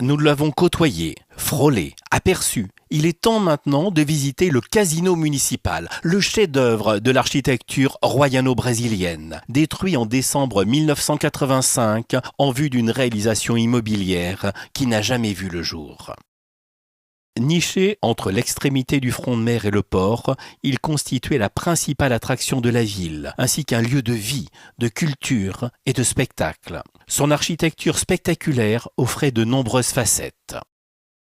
Nous l'avons côtoyé, frôlé, aperçu. Il est temps maintenant de visiter le Casino municipal, le chef-d'œuvre de l'architecture royano-brésilienne, détruit en décembre 1985 en vue d'une réalisation immobilière qui n'a jamais vu le jour. Niché entre l'extrémité du front de mer et le port, il constituait la principale attraction de la ville, ainsi qu'un lieu de vie, de culture et de spectacle. Son architecture spectaculaire offrait de nombreuses facettes.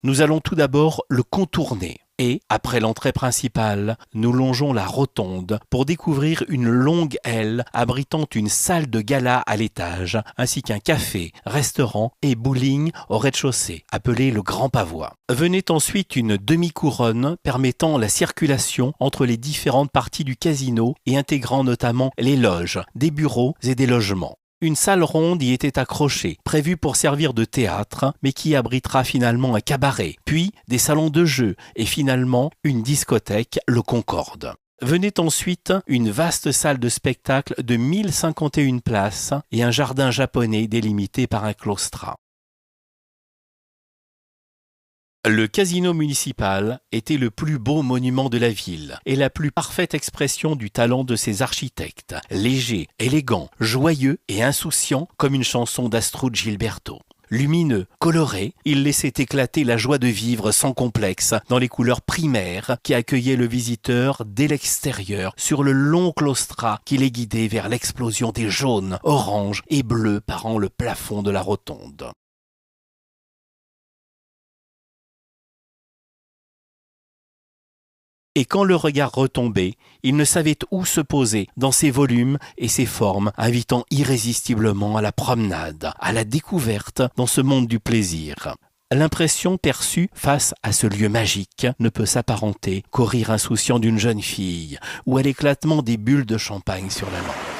Nous allons tout d'abord le contourner et, après l'entrée principale, nous longeons la rotonde pour découvrir une longue aile abritant une salle de gala à l'étage, ainsi qu'un café, restaurant et bowling au rez-de-chaussée, appelé le Grand Pavois. Venait ensuite une demi-couronne permettant la circulation entre les différentes parties du casino et intégrant notamment les loges, des bureaux et des logements. Une salle ronde y était accrochée, prévue pour servir de théâtre, mais qui abritera finalement un cabaret, puis des salons de jeu et finalement une discothèque, le Concorde. Venait ensuite une vaste salle de spectacle de 1051 places et un jardin japonais délimité par un claustrat. Le casino municipal était le plus beau monument de la ville et la plus parfaite expression du talent de ses architectes, légers, élégants, joyeux et insouciants comme une chanson d'Astrud Gilberto. Lumineux, coloré, il laissait éclater la joie de vivre sans complexe dans les couleurs primaires qui accueillaient le visiteur dès l'extérieur sur le long claustrat qui les guidait vers l'explosion des jaunes, oranges et bleus parant le plafond de la rotonde. Et quand le regard retombait, il ne savait où se poser dans ses volumes et ses formes, invitant irrésistiblement à la promenade, à la découverte dans ce monde du plaisir. L'impression perçue face à ce lieu magique ne peut s'apparenter qu'au rire insouciant d'une jeune fille ou à l'éclatement des bulles de champagne sur la lampe.